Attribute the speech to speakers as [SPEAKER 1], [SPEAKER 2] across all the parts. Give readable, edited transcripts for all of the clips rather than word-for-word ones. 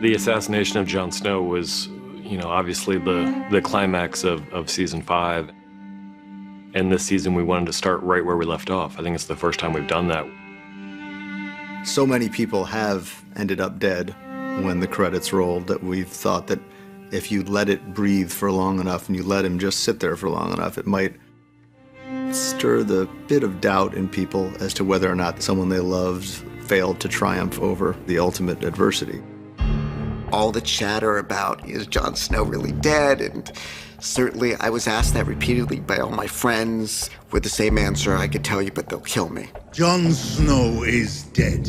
[SPEAKER 1] The assassination of Jon Snow was, you know, obviously the climax of season 5. And this season we wanted to start right where we left off. I think it's the first time we've done that.
[SPEAKER 2] So many people have ended up dead when the credits rolled that we've thought that if you let it breathe for long enough and you let him just sit there for long enough, it might stir the bit of doubt in people as to whether or not someone they loved failed to triumph over the ultimate adversity.
[SPEAKER 3] All the chatter about, is Jon Snow really dead? And certainly I was asked that repeatedly by all my friends with the same answer, I could tell you, but they'll kill me.
[SPEAKER 4] Jon Snow is dead.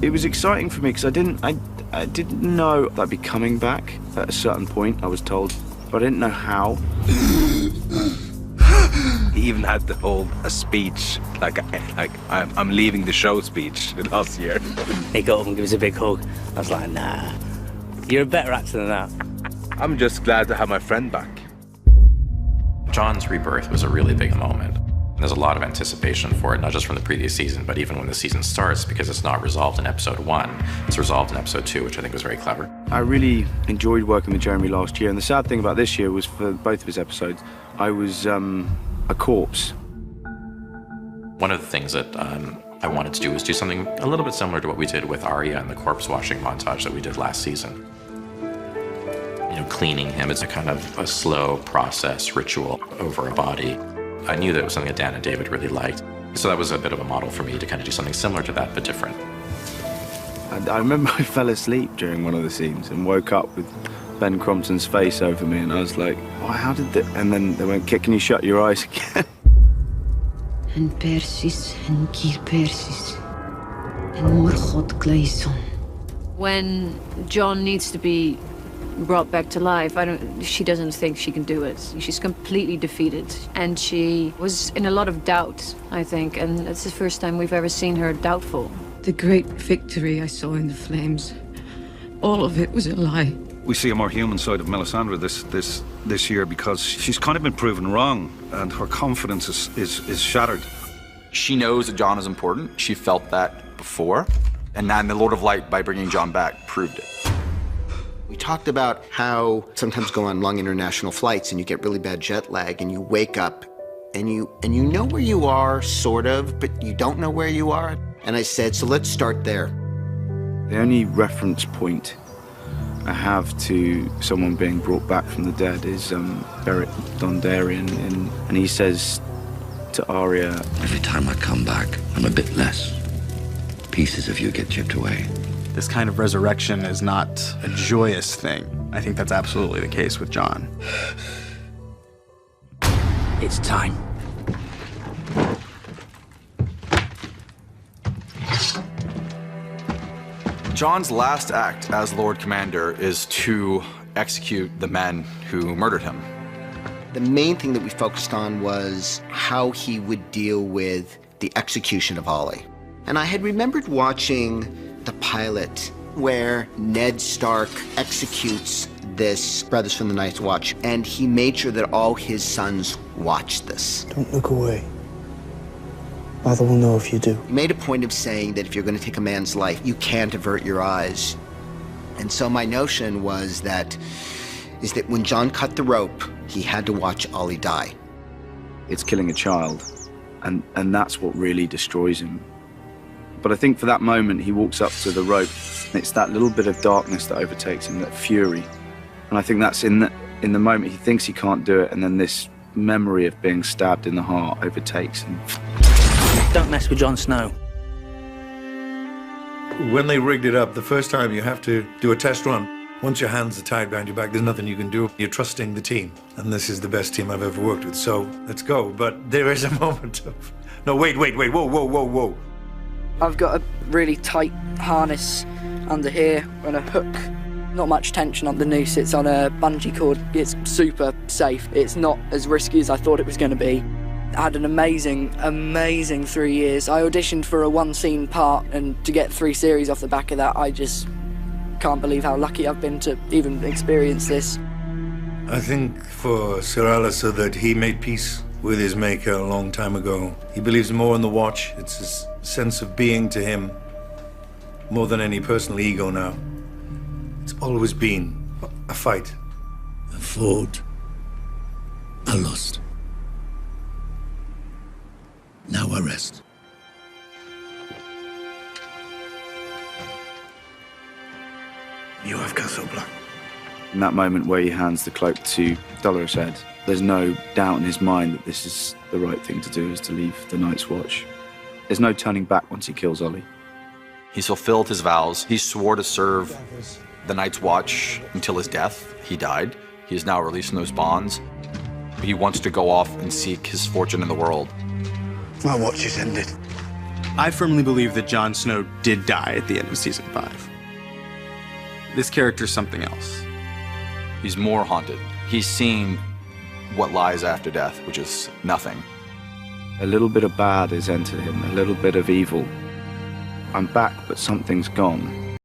[SPEAKER 5] It was exciting for me because I didn't know I'd be coming back at a certain point, I was told, but I didn't know how.
[SPEAKER 6] He even had to hold a speech, like I'm leaving the show speech last year.
[SPEAKER 7] He got up and gave us a big hug. I was like, nah, you're a better actor than that.
[SPEAKER 6] I'm just glad to have my friend back.
[SPEAKER 8] Jon's rebirth was a really big moment. There's a lot of anticipation for it, not just from the previous season, but even when the season starts, because it's not resolved in episode 1. It's resolved in episode 2, which I think was very clever.
[SPEAKER 5] I really enjoyed working with Jeremy last year, and the sad thing about this year was for both of his episodes, I was a corpse.
[SPEAKER 8] One of the things that I wanted to do was do something a little bit similar to what we did with Arya and the corpse washing montage that we did last season. You know, cleaning him is a kind of a slow process ritual over a body. I knew that it was something that Dan and David really liked. So that was a bit of a model for me to kind of do something similar to that, but different.
[SPEAKER 5] I remember I fell asleep during one of the scenes and woke up with Ben Crompton's face over me, and I was like, oh, how did that? And then they went, can you shut your eyes again?
[SPEAKER 9] En Persis, en Kir Persis, en Morchot Gleison.
[SPEAKER 10] When Jon needs to be brought back to life, she doesn't think she can do it. She's completely defeated. And she was in a lot of doubt, I think, and it's the first time we've ever seen her doubtful.
[SPEAKER 9] The great victory I saw in the flames, all of it was a lie.
[SPEAKER 11] We see a more human side of Melisandre this year because she's kind of been proven wrong and her confidence is shattered.
[SPEAKER 12] She knows that Jon is important. She felt that before. And now in The Lord of Light, by bringing Jon back, proved it.
[SPEAKER 3] We talked about how sometimes go on long international flights and you get really bad jet lag and you wake up and you know where you are, sort of, but you don't know where you are. And I said, so let's start there.
[SPEAKER 5] The only reference point I have to someone being brought back from the dead is Beric Dondarrion, and he says to Arya,
[SPEAKER 13] every time I come back, I'm a bit less. Pieces of you get chipped away.
[SPEAKER 14] This kind of resurrection is not a joyous thing. I think that's absolutely the case with Jon.
[SPEAKER 7] It's time.
[SPEAKER 12] Jon's last act as Lord Commander is to execute the men who murdered him.
[SPEAKER 3] The main thing that we focused on was how he would deal with the execution of Ollie. And I had remembered watching the pilot where Ned Stark executes this Brothers from the Night's Watch, and he made sure that all his sons watched this.
[SPEAKER 15] Don't look away. Father will know if you do.
[SPEAKER 3] He made a point of saying that if you're going to take a man's life, you can't avert your eyes. And so my notion was that when Jon cut the rope, he had to watch Ollie die.
[SPEAKER 5] It's killing a child, and that's what really destroys him. But I think for that moment, he walks up to the rope. It's that little bit of darkness that overtakes him, that fury. And I think that's in the moment he thinks he can't do it, and then this memory of being stabbed in the heart overtakes him.
[SPEAKER 7] Don't mess with Jon Snow.
[SPEAKER 16] When they rigged it up, the first time you have to do a test run. Once your hands are tied behind your back, there's nothing you can do. You're trusting the team. And this is the best team I've ever worked with, so let's go. But there is a moment of, no, wait, whoa.
[SPEAKER 17] I've got a really tight harness under here and a hook. Not much tension on the noose. It's on a bungee cord. It's super safe. It's not as risky as I thought it was going to be. I had an amazing 3 years. I auditioned for a one-scene part, and to get 3 series off the back of that, I just can't believe how lucky I've been to even experience this.
[SPEAKER 16] I think for Sir Alistair that he made peace with his maker a long time ago. He believes more in the watch. It's his sense of being to him more than any personal ego now. It's always been a fight.
[SPEAKER 4] A fought. A lost. Now I rest. You have Casablanca.
[SPEAKER 5] In that moment where he hands the cloak to Dolorous Ed, there's no doubt in his mind that this is the right thing to do, is to leave the Night's Watch. There's no turning back once he kills Ollie.
[SPEAKER 12] He's fulfilled his vows. He swore to serve the Night's Watch until his death. He died. He is now releasing those bonds. He wants to go off and seek his fortune in the world.
[SPEAKER 4] My watch is ended.
[SPEAKER 14] I firmly believe that Jon Snow did die at the end of season 5. This character's something else.
[SPEAKER 12] He's more haunted. He's seen what lies after death, which is nothing.
[SPEAKER 5] A little bit of bad has entered him, a little bit of evil. I'm back, but something's gone.